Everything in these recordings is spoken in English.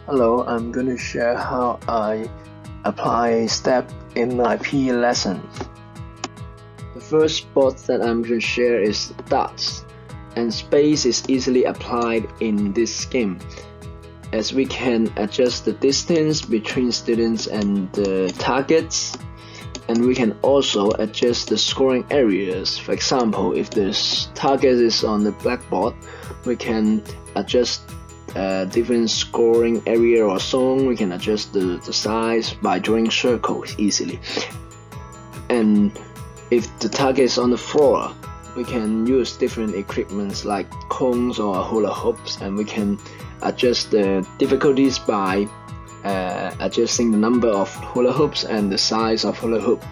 Hello, I'm going to share how I apply STEP in my PE lesson. The first sport that I'm going to share is darts, and space is easily applied in this game, as we can adjust the distance between students and the targets, and we can also adjust the scoring areas. For example, if the target is on the blackboard, we can adjust different scoring area or zone. We can adjust the size by drawing circles easily. And if the target is on the floor, we can use different equipments like cones or hula hoops, and we can adjust the difficulties by adjusting the number of hula hoops and the size of hula hoop.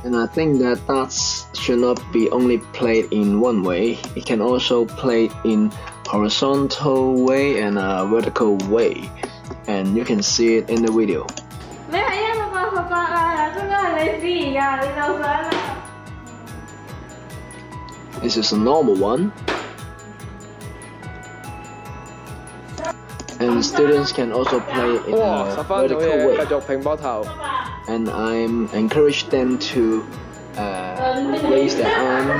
And I think that darts should not be only played in one way. It can also play in horizontal way and a vertical way, and you can see it in the video. This is a normal one, and students can also play in a vertical way. And I'm encourage them to raise their arm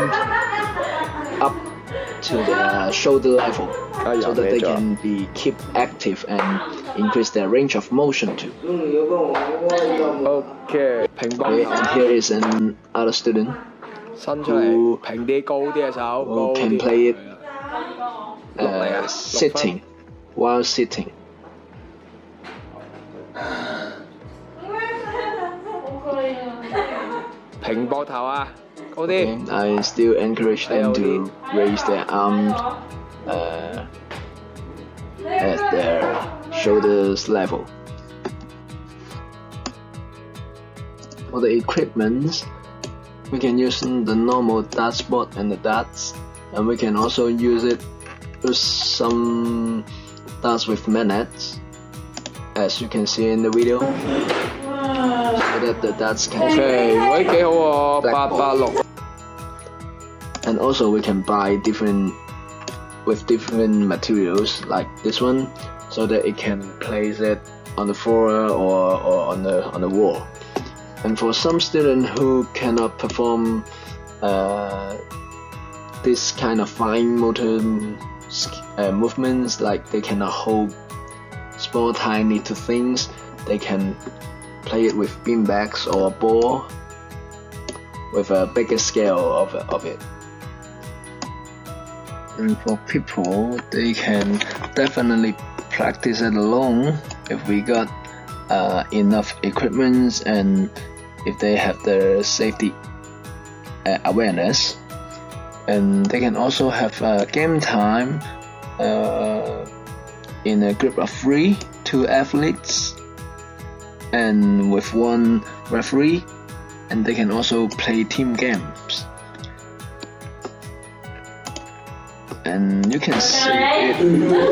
up to the shoulder level, so that they can keep active and increase their range of motion too. Okay, and here is another student who can play it sitting, while sitting. Okay, I still encourage them to raise their arms at their shoulders level. For the equipment, we can use the normal darts board and the darts, and we can also use some darts with magnets, as you can see in the video, so that the darts can and also we can buy different materials like this one, so that it can place it on the floor or on the wall. And for some students who cannot perform this kind of fine motor movements, like they cannot hold small tiny things, they can play it with beanbags or a ball with a bigger scale of it. And for people, they can definitely practice it alone if we got enough equipment and if they have the safety awareness. And they can also have game time in a group of 2 athletes and with 1 referee, and they can also play team games. And you can see it in the video.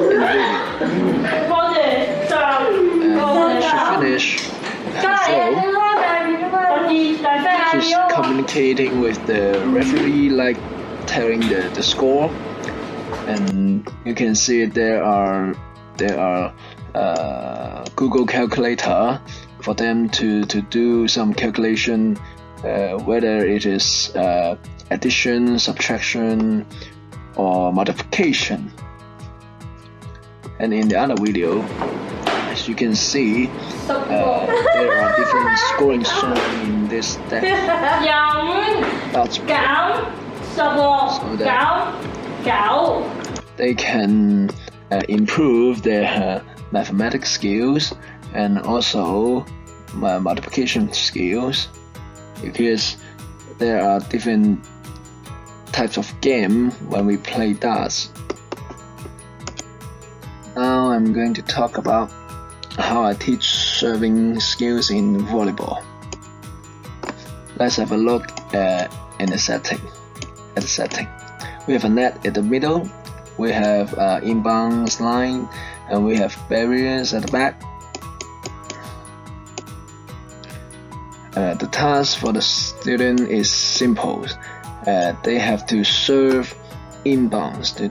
And to finish the flow, just communicating with the referee, like telling the score. And you can see there are Google calculator for them to do some calculation, whether it is addition, subtraction, or multiplication. And in the other video, as you can see, there are different scoring zones in this step. That's so that they can improve their mathematics skills and also multiplication skills, because there are different types of game when we play darts. Now I'm going to talk about how I teach serving skills in volleyball. Let's have a look at the setting. We have a net at the middle, we have inbounds line, and we have barriers at the back. The task for the student is simple. They have to serve inbounds to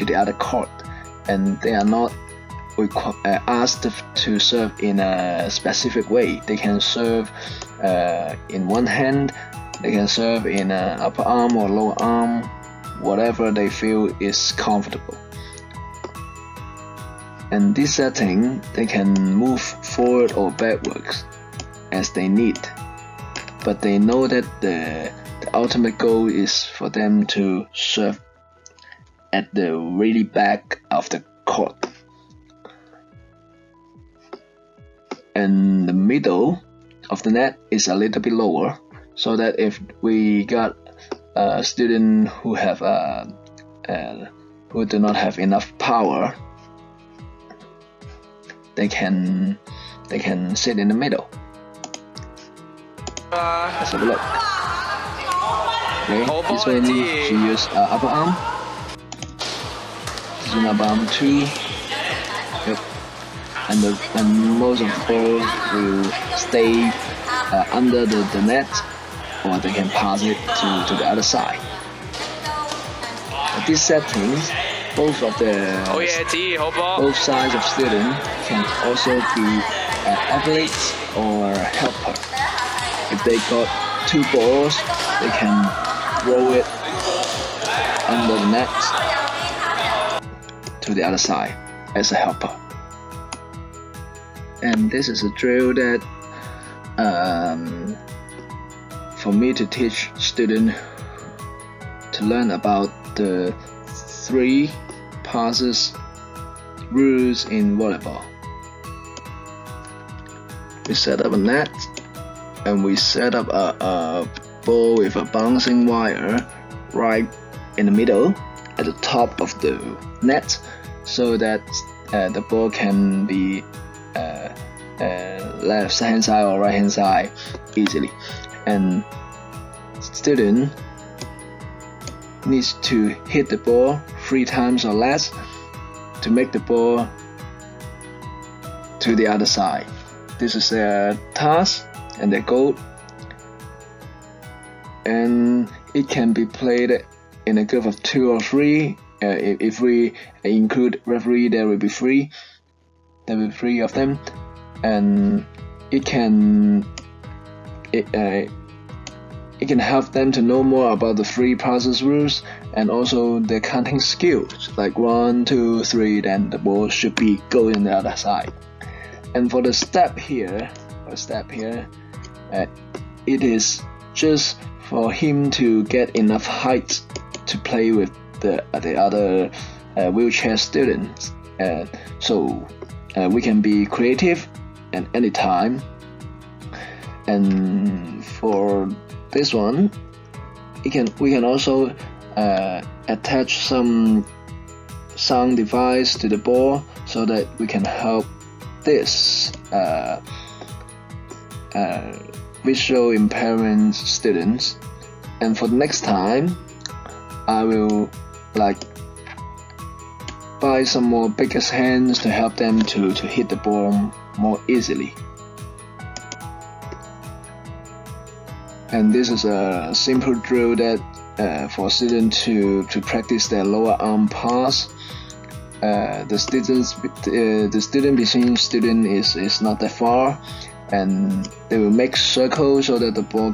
the other court, and they are not asked to serve in a specific way. They can serve in one hand, they can serve in an upper arm or lower arm, whatever they feel is comfortable. And this setting, they can move forward or backwards as they need, but they know that the ultimate goal is for them to serve at the really back of the court. And the middle of the net is a little bit lower, so that if we got a student who have who do not have enough power, they can sit in the middle. Let's have a look. Okay, this one she use upper arm. This one upper arm 2. Yep. And most of the ball will stay under the net, or they can pass it to the other side. At these settings, both sides of students can also be athletes or helper. If they got 2 balls, they can roll it under the net to the other side as a helper. And this is a drill that for me to teach students to learn about the 3 passes rules in volleyball. We set up a net, and we set up a ball with a bouncing wire right in the middle at the top of the net, so that the ball can be left hand side or right hand side easily. And student needs to hit the ball 3 times or less to make the ball to the other side. This is their task and their goal, and it can be played in a group of 2 or 3. If we include referee, there will be 3. There will be 3 of them, and it can help them to know more about the 3 passes rules and also the counting skills, like 1, 2, 3, then the ball should be going the other side. And for the step here, it is just for him to get enough height to play with the other wheelchair students. So we can be creative at any time. And for this one, we can also attach some sound device to the ball so that we can help this visual impairment students. And for the next time, I will buy some more bigger hands to help them to hit the ball more easily. And this is a simple drill that for students to practice their lower arm pass. The student between student is not that far, and they will make circles so that the ball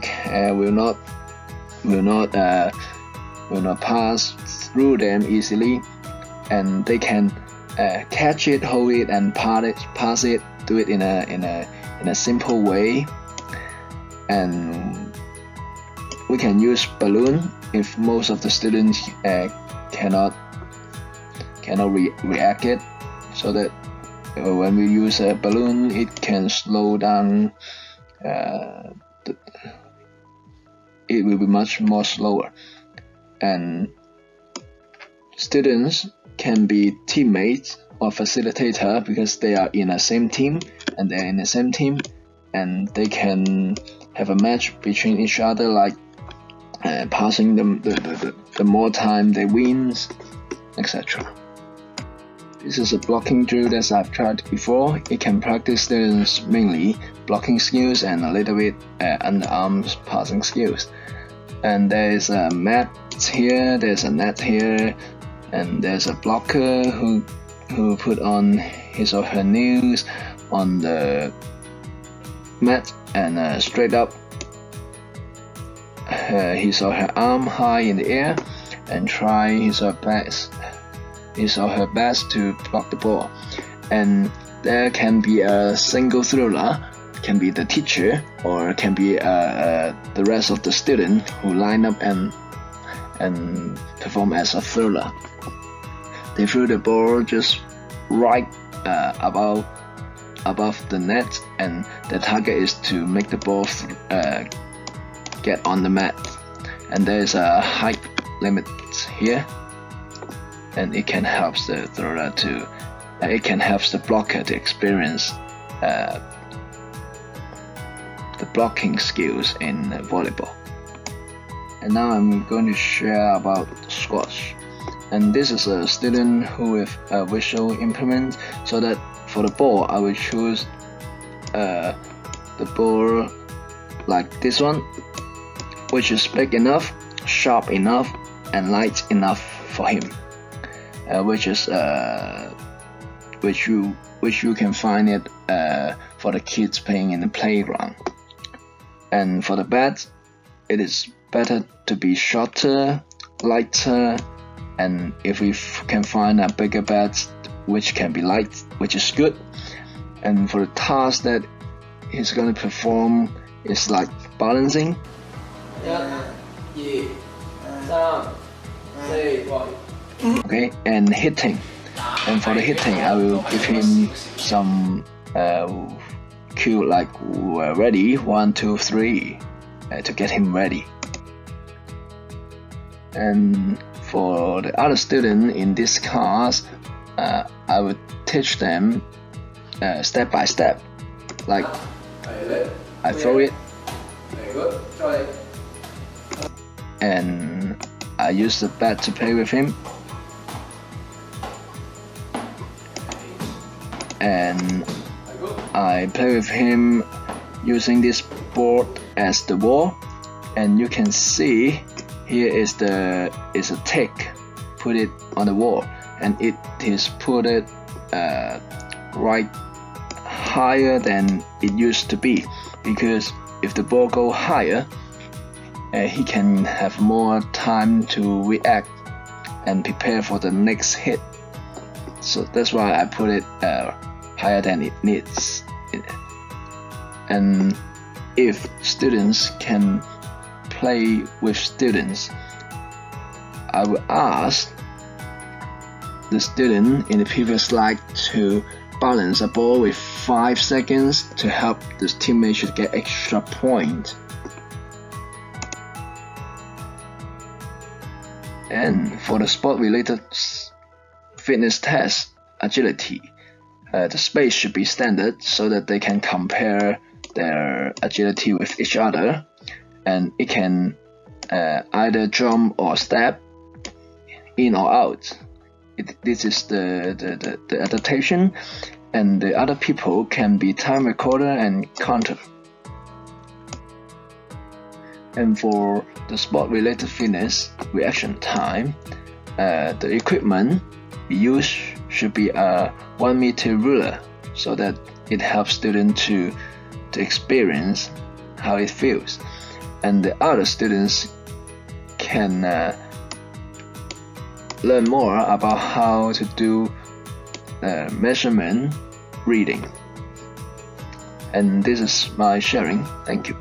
will not pass through them easily, and they can catch it, hold it, and pass it. Do it in a simple way. And we can use balloon if most of the students cannot react it, so that when we use a balloon, it can slow down. It will be much more slower. And students can be teammates or facilitator because they are in the same team, and they're in the same team, and they can have a match between each other, like passing them the more time they wins, etc. This is a blocking drill that I've tried before. It can practice students mainly blocking skills and a little bit underarms passing skills. And there is a mat here, there's a net here, and there's a blocker who who put on his or her knees on the mat and straight up his or her arm high in the air and try his or her best to block the ball. And there can be a single thrower, can be the teacher, or can be the rest of the student who line up and perform as a thrower. They threw the ball just right above the net, and the target is to make the ball get on the mat. And there is a height limit here, and it can help the thrower to it can help the blocker to experience the blocking skills in volleyball. And now I'm going to share about squash. And this is a student who with a visual implement, so that for the ball I will choose the ball like this one, which is big enough, sharp enough, and light enough for him, which you can find it for the kids playing in the playground. And for the bat, it is better to be shorter, lighter, and if we can find a bigger bat which can be light, which is good. And for the task that he's going to perform is like balancing. Okay, and hitting. And for the hitting, I will give him some cue like ready, 1, 2, 3, to get him ready. And for the other student in this class, I would teach them step by step. Like I throw it, and I use the bat to play with him, and I play with him using this board as the wall. And you can see here is a tick, put it on the wall, and it is put it right higher than it used to be, because if the ball go higher, he can have more time to react and prepare for the next hit. So that's why I put it higher than it needs. And if students can play with students, I will ask the student in the previous slide to balance a ball with 5 seconds to help the teammate to get extra point. And for the sport-related fitness test, agility, the space should be standard so that they can compare their agility with each other, and it can either jump or step in or out. This is the adaptation, and the other people can be time recorder and counter. And for the sport-related fitness reaction time, the equipment we use should be a 1 meter ruler, so that it helps students to experience how it feels. And the other students can learn more about how to do measurement reading. And this is my sharing. Thank you.